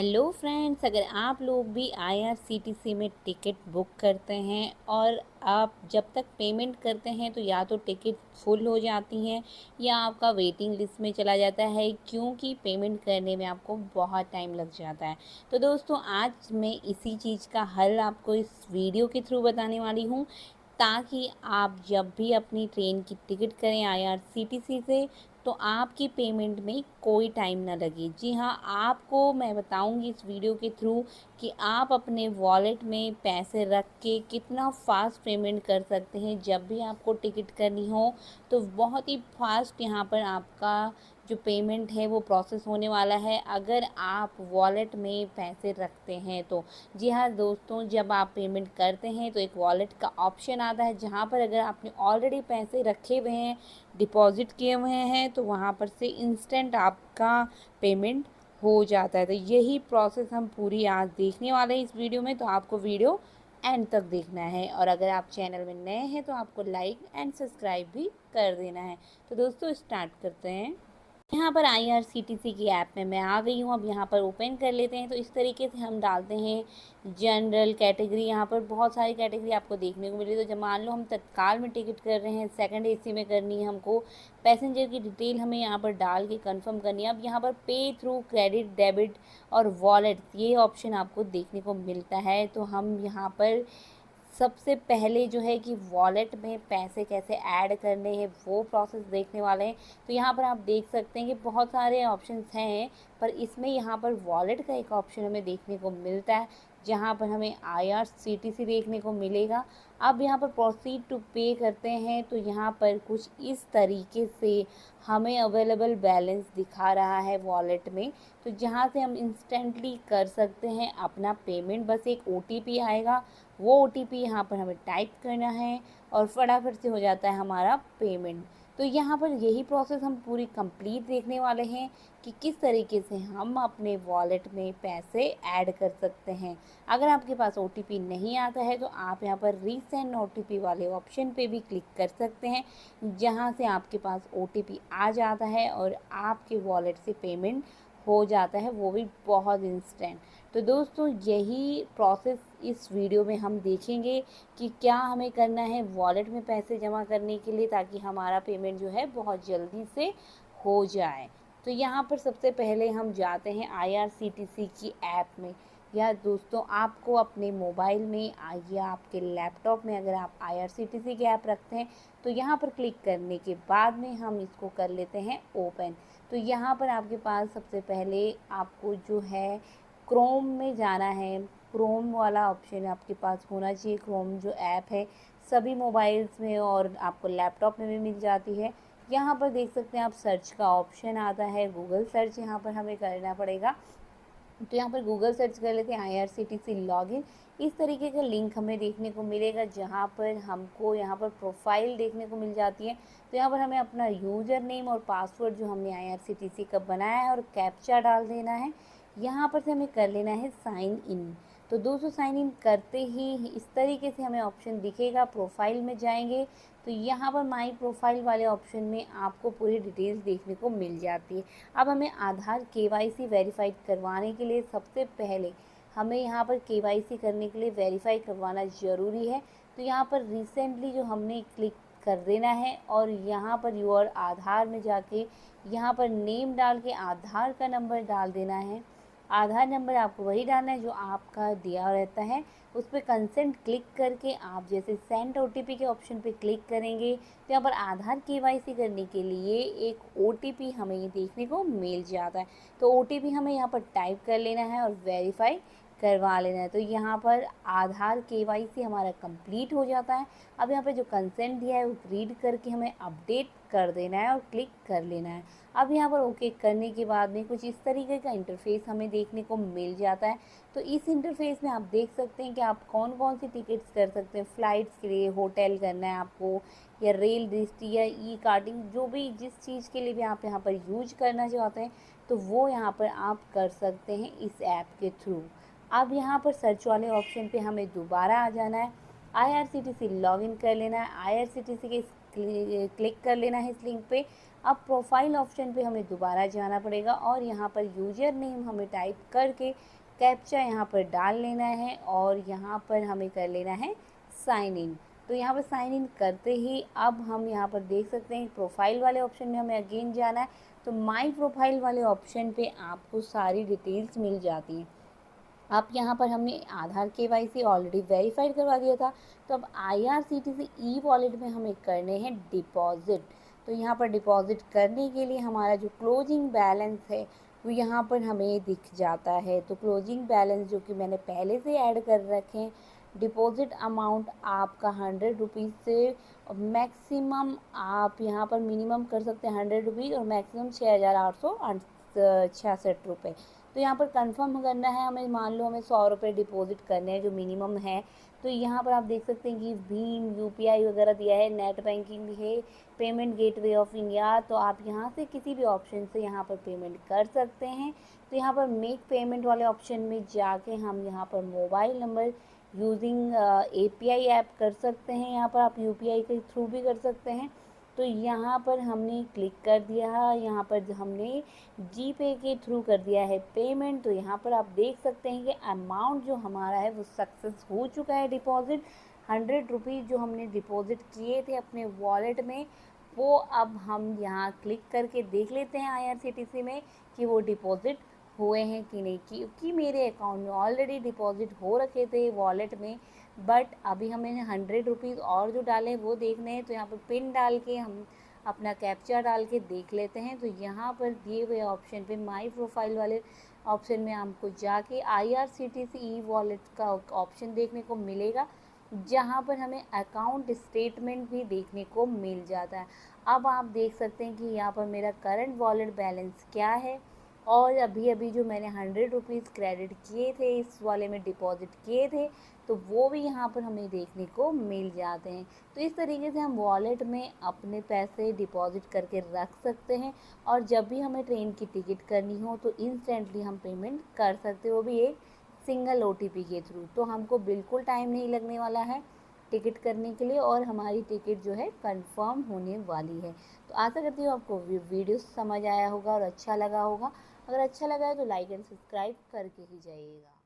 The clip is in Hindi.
हेलो फ्रेंड्स, अगर आप लोग भी आईआरसीटीसी में टिकट बुक करते हैं और आप जब तक पेमेंट करते हैं तो या तो टिकट फुल हो जाती हैं या आपका वेटिंग लिस्ट में चला जाता है, क्योंकि पेमेंट करने में आपको बहुत टाइम लग जाता है। तो दोस्तों, आज मैं इसी चीज़ का हल आपको इस वीडियो के थ्रू बताने वाली हूँ, ताकि आप जब भी अपनी ट्रेन की टिकट करें आईआरसीटीसी से तो आपकी पेमेंट में कोई टाइम ना लगे। जी हाँ, आपको मैं बताऊंगी इस वीडियो के थ्रू कि आप अपने वॉलेट में पैसे रख के कितना फास्ट पेमेंट कर सकते हैं। जब भी आपको टिकट करनी हो तो बहुत ही फास्ट यहाँ पर आपका जो पेमेंट है वो प्रोसेस होने वाला है, अगर आप वॉलेट में पैसे रखते हैं तो। जी हाँ दोस्तों, जब आप पेमेंट करते हैं तो एक वॉलेट का ऑप्शन आता है, जहाँ पर अगर आपने ऑलरेडी पैसे रखे हुए हैं, डिपॉज़िट किए हुए हैं, तो वहाँ पर से इंस्टेंट आपका पेमेंट हो जाता है। तो यही प्रोसेस हम पूरी आज देखने वाले हैं इस वीडियो में, तो आपको वीडियो एंड तक देखना है। और अगर आप चैनल में नए हैं तो आपको लाइक एंड सब्सक्राइब भी कर देना है। तो दोस्तों, स्टार्ट करते हैं। यहाँ पर आईआरसीटीसी की ऐप में मैं आ गई हूँ। अब यहाँ पर ओपन कर लेते हैं। तो इस तरीके से हम डालते हैं जनरल कैटेगरी। यहाँ पर बहुत सारी कैटेगरी आपको देखने को मिली। तो जब मान लो हम तत्काल में टिकट कर रहे हैं, सेकंड एसी में करनी है हमको, पैसेंजर की डिटेल हमें यहाँ पर डाल के कंफर्म करनी है। अब यहाँ पर पे थ्रू क्रेडिट, डेबिट और वॉलेट, ये ऑप्शन आपको देखने को मिलता है। तो हम यहाँ पर सबसे पहले जो है कि वॉलेट में पैसे कैसे ऐड करने हैं वो प्रोसेस देखने वाले हैं। तो यहाँ पर आप देख सकते हैं कि बहुत सारे ऑप्शंस हैं, पर इसमें यहाँ पर वॉलेट का एक ऑप्शन हमें देखने को मिलता है, जहाँ पर हमें आईआरसीटीसी देखने को मिलेगा। अब यहाँ पर प्रोसीड टू पे करते हैं तो यहाँ पर कुछ इस तरीके से हमें अवेलेबल बैलेंस दिखा रहा है वॉलेट में। तो जहाँ से हम इंस्टेंटली कर सकते हैं अपना पेमेंट। बस एक ओटीपी आएगा, वो ओटीपी यहाँ पर हमें टाइप करना है और फटाफट से हो जाता है हमारा पेमेंट। तो यहाँ पर यही प्रोसेस हम पूरी कंप्लीट देखने वाले हैं कि किस तरीके से हम अपने वॉलेट में पैसे ऐड कर सकते हैं। अगर आपके पास ओटीपी नहीं आता है तो आप यहाँ पर रीसेंड ओटीपी वाले ऑप्शन पे भी क्लिक कर सकते हैं, जहाँ से आपके पास ओटीपी आ जाता है और आपके वॉलेट से पेमेंट हो जाता है, वो भी बहुत इंस्टेंट। तो दोस्तों, यही प्रोसेस इस वीडियो में हम देखेंगे कि क्या हमें करना है वॉलेट में पैसे जमा करने के लिए, ताकि हमारा पेमेंट जो है बहुत जल्दी से हो जाए। तो यहाँ पर सबसे पहले हम जाते हैं आईआरसीटीसी की ऐप में। या दोस्तों, आपको अपने मोबाइल में या आपके लैपटॉप में अगर आप आईआरसीटीसी की ऐप रखते हैं तो यहाँ पर क्लिक करने के बाद में हम इसको कर लेते हैं ओपन। तो यहाँ पर आपके पास सबसे पहले आपको जो है क्रोम में जाना है। क्रोम वाला ऑप्शन आपके पास होना चाहिए। क्रोम जो ऐप है सभी मोबाइल्स में और आपको लैपटॉप में भी मिल जाती है। यहाँ पर देख सकते हैं आप, सर्च का ऑप्शन आता है, गूगल सर्च यहाँ पर हमें करना पड़ेगा। तो यहाँ पर गूगल सर्च कर लेते हैं आईआरसीटीसी लॉगिन। इस तरीके का लिंक हमें देखने को मिलेगा, जहाँ पर हमको यहाँ पर प्रोफाइल देखने को मिल जाती है। तो यहाँ पर हमें अपना यूज़र नेम और पासवर्ड जो हमने आईआरसीटीसी का बनाया है और कैप्चा डाल देना है। यहाँ पर से हमें कर लेना है साइन इन। तो दोस्तों, साइन इन करते ही इस तरीके से हमें ऑप्शन दिखेगा। प्रोफाइल में जाएंगे तो यहाँ पर माई प्रोफाइल वाले ऑप्शन में आपको पूरी डिटेल्स देखने को मिल जाती है। अब हमें आधार केवाईसी वेरीफाई करवाने के लिए सबसे पहले हमें यहाँ पर केवाईसी करने के लिए वेरीफाई करवाना ज़रूरी है। तो यहाँ पर रिसेंटली जो हमने क्लिक कर देना है और यहाँ पर योर आधार में जाके यहाँ पर नेम डाल के आधार का नंबर डाल देना है। आधार नंबर आपको वही डालना है जो आपका दिया रहता है। उस पर कंसेंट क्लिक करके आप जैसे सेंड ओटीपी के ऑप्शन पे क्लिक करेंगे तो यहाँ पर आधार केवाईसी करने के लिए एक ओटीपी हमें ये देखने को मिल जाता है। तो ओटीपी हमें यहाँ पर टाइप कर लेना है और वेरीफाई करवा लेना है। तो यहाँ पर आधार केवाईसी हमारा कंप्लीट हो जाता है। अब यहाँ पर जो कंसेंट दिया है वो रीड करके हमें अपडेट कर देना है और क्लिक कर लेना है। अब यहाँ पर ओके करने के बाद में कुछ इस तरीके का इंटरफेस हमें देखने को मिल जाता है। तो इस इंटरफेस में आप देख सकते हैं कि आप कौन कौन सी टिकट्स कर सकते हैं। फ़्लाइट्स के लिए, होटल करना है आपको, या रेल रजिस्ट्री या ई कार्डिंग, जो भी जिस चीज़ के लिए भी आप यहाँ पर यूज करना चाहते हैं तो वो यहाँ पर आप कर सकते हैं इस ऐप के थ्रू। अब यहाँ पर सर्च वाले ऑप्शन पे हमें दोबारा आ जाना है, आईआरसीटीसी लॉगिन कर लेना है, आईआरसीटीसी के क्लिक कर लेना है इस लिंक पे। अब प्रोफाइल ऑप्शन पे हमें दोबारा जाना पड़ेगा और यहाँ पर यूज़र नेम हमें टाइप करके कैप्चा यहाँ पर डाल लेना है और यहाँ पर हमें कर लेना है साइन इन। तो यहाँ पर साइन इन करते ही अब हम यहाँ पर देख सकते हैं प्रोफाइल वाले ऑप्शन में हमें अगेन जाना है। तो माई प्रोफाइल वाले ऑप्शन पे आपको सारी डिटेल्स मिल जाती हैं। अब यहाँ पर हमने आधार KYC ऑलरेडी वेरीफाइड करवा दिया था, तो अब IRCTC ई वॉलेट में हमें करने हैं डिपॉज़िट। तो यहाँ पर डिपॉज़िट करने के लिए हमारा जो क्लोजिंग बैलेंस है वो यहाँ पर हमें दिख जाता है। तो क्लोजिंग बैलेंस जो कि मैंने पहले से ऐड कर रखे हैं, डिपॉज़िट अमाउंट आपका 100 रुपीज़ से मैक्सिमम आप यहाँ पर मिनिमम कर सकते हैं 100 रुपीज़ और मैक्सिमम 6,866 रुपये। तो यहाँ पर कंफर्म करना है हमें, मान लो हमें 100 रुपये डिपॉजिट करने हैं जो मिनिमम है। तो यहाँ पर आप देख सकते हैं कि भीम UPI वगैरह दिया है, नेट बैंकिंग भी है, पेमेंट गेटवे ऑफ इंडिया। तो आप यहाँ से किसी भी ऑप्शन से यहाँ पर पेमेंट कर सकते हैं। तो यहाँ पर मेक पेमेंट वाले ऑप्शन में जाके हम यहाँ पर mobile number using API app कर सकते हैं। यहाँ पर आप UPI के थ्रू भी कर सकते हैं। तो यहाँ पर हमने क्लिक कर दिया, यहाँ पर हमने GPay के थ्रू कर दिया है पेमेंट। तो यहाँ पर आप देख सकते हैं कि अमाउंट जो हमारा है वो सक्सेस हो चुका है डिपॉज़िट। 100 रुपीज़ जो हमने डिपॉज़िट किए थे अपने वॉलेट में, वो अब हम यहाँ क्लिक करके देख लेते हैं IRCTC में कि वो डिपॉज़िट हुए हैं कि नहीं, क्योंकि मेरे अकाउंट में ऑलरेडी डिपॉज़िट हो रखे थे वॉलेट में। बट अभी हमें 100 रुपीज़ और जो डाले वो देखने हैं। तो यहाँ पर पिन डाल के हम अपना कैप्चा डाल के देख लेते हैं। तो यहाँ पर दिए हुए ऑप्शन पे माई प्रोफाइल वाले ऑप्शन में हमको जाके IRCTC ई वॉलेट का ऑप्शन देखने को मिलेगा, जहाँ पर हमें अकाउंट स्टेटमेंट भी देखने को मिल जाता है। अब आप देख सकते हैं कि यहाँ पर मेरा करंट वॉलेट बैलेंस क्या है और अभी अभी जो मैंने 100 रुपीज़ क्रेडिट किए थे, इस वाले में डिपॉज़िट किए थे, तो वो भी यहाँ पर हमें देखने को मिल जाते हैं। तो इस तरीके से हम वॉलेट में अपने पैसे डिपॉज़िट करके रख सकते हैं और जब भी हमें ट्रेन की टिकट करनी हो तो इंस्टेंटली हम पेमेंट कर सकते हैं, वो भी एक सिंगल OTP के थ्रू। तो हमको बिल्कुल टाइम नहीं लगने वाला है टिकट करने के लिए और हमारी टिकट जो है कंफर्म होने वाली है। तो आशा करती हूँ आपको वीडियो समझ आया होगा और अच्छा लगा होगा। अगर अच्छा लगा है तो लाइक एंड सब्सक्राइब करके ही जाइएगा।